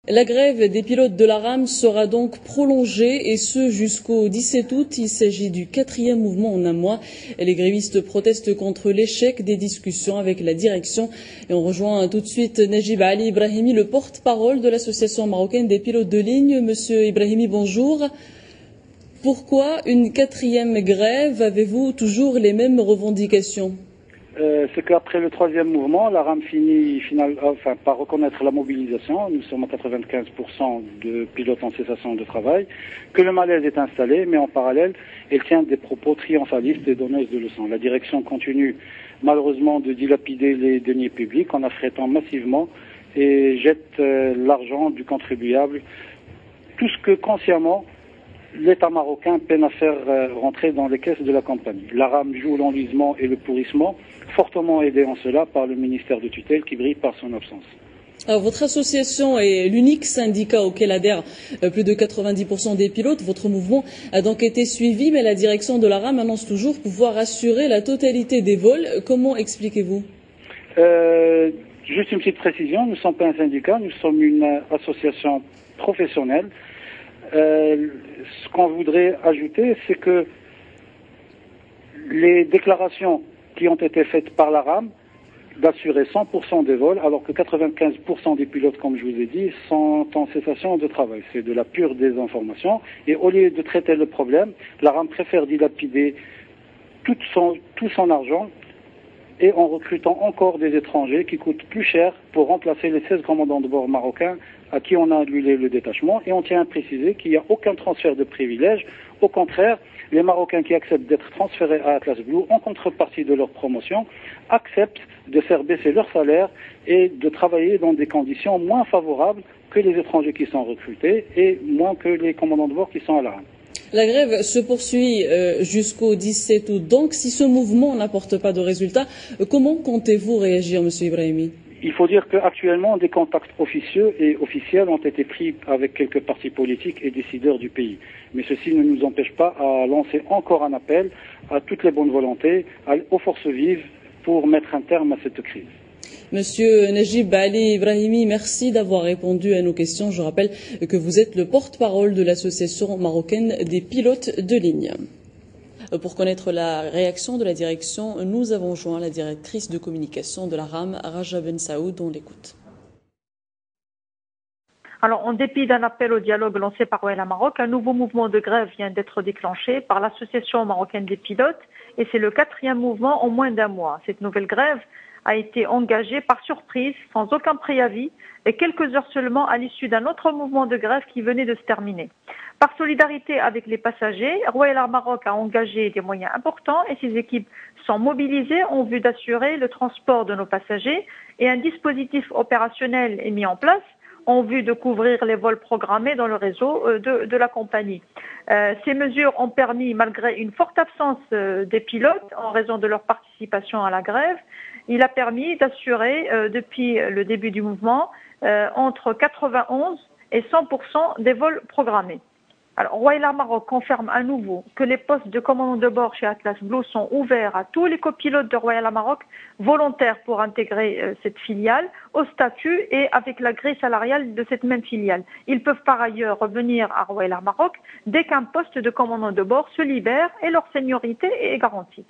La grève des pilotes de la RAM sera donc prolongée et ce jusqu'au 17 août. Il s'agit du 4e mouvement en un mois. Les grévistes protestent contre l'échec des discussions avec la direction. Et on rejoint tout de suite Najib Ali Ibrahimi, le porte-parole de l'association marocaine des pilotes de ligne. Monsieur Ibrahimi, bonjour. Pourquoi une 4e grève? Avez-vous toujours les mêmes revendications? C'est qu'après le 3e mouvement, la RAM finit par reconnaître la mobilisation. Nous sommes à 95% de pilotes en cessation de travail, que le malaise est installé, mais en parallèle, elle tient des propos triomphalistes et donneuses de leçons. La direction continue malheureusement de dilapider les deniers publics en affrétant massivement et jette l'argent du contribuable, tout ce que consciemment l'État marocain peine à faire rentrer dans les caisses de la compagnie. La RAM joue l'enlisement et le pourrissement, fortement aidé en cela par le ministère de tutelle qui brille par son absence. Alors, votre association est l'unique syndicat auquel adhèrent plus de 90% des pilotes. Votre mouvement a donc été suivi, mais la direction de la RAM annonce toujours pouvoir assurer la totalité des vols. Comment expliquez-vous? Juste une petite précision, nous ne sommes pas un syndicat, nous sommes une association professionnelle. Ce qu'on voudrait ajouter, c'est que les déclarations qui ont été faites par la RAM d'assurer 100% des vols, alors que 95% des pilotes, comme je vous ai dit, sont en cessation de travail. C'est de la pure désinformation. Et au lieu de traiter le problème, la RAM préfère dilapider tout son argent et en recrutant encore des étrangers qui coûtent plus cher pour remplacer les 16 commandants de bord marocains à qui on a annulé le détachement. Et on tient à préciser qu'il n'y a aucun transfert de privilèges. Au contraire, les Marocains qui acceptent d'être transférés à Atlas Blue en contrepartie de leur promotion acceptent de faire baisser leur salaire et de travailler dans des conditions moins favorables que les étrangers qui sont recrutés et moins que les commandants de bord qui sont à la RAM. La grève se poursuit jusqu'au 17 août. Donc, si ce mouvement n'apporte pas de résultats, comment comptez-vous réagir, Monsieur Ibrahimi? Il faut dire qu'actuellement, des contacts officieux et officiels ont été pris avec quelques partis politiques et décideurs du pays. Mais ceci ne nous empêche pas à lancer encore un appel à toutes les bonnes volontés, aux forces vives, pour mettre un terme à cette crise. Monsieur Najib Ali Ibrahimi, merci d'avoir répondu à nos questions. Je rappelle que vous êtes le porte-parole de l'association marocaine des pilotes de ligne. Pour connaître la réaction de la direction, nous avons joint la directrice de communication de la RAM, Raja Ben Saoud. On l'écoute. Alors, en dépit d'un appel au dialogue lancé par Wayla Maroc, un nouveau mouvement de grève vient d'être déclenché par l'association marocaine des pilotes et c'est le 4e mouvement en moins d'un mois. Cette nouvelle grève a été engagée par surprise, sans aucun préavis et quelques heures seulement à l'issue d'un autre mouvement de grève qui venait de se terminer. Par solidarité avec les passagers, Royal Air Maroc a engagé des moyens importants et ses équipes sont mobilisées en vue d'assurer le transport de nos passagers et un dispositif opérationnel est mis en place en vue de couvrir les vols programmés dans le réseau de la compagnie. Ces mesures ont permis, malgré une forte absence des pilotes en raison de leur participation à la grève, il a permis d'assurer depuis le début du mouvement entre 91 et 100% des vols programmés. Alors, Royal Air Maroc confirme à nouveau que les postes de commandant de bord chez Atlas Blue sont ouverts à tous les copilotes de Royal Air Maroc volontaires pour intégrer cette filiale au statut et avec la grille salariale de cette même filiale. Ils peuvent par ailleurs revenir à Royal Air Maroc dès qu'un poste de commandant de bord se libère et leur seniorité est garantie.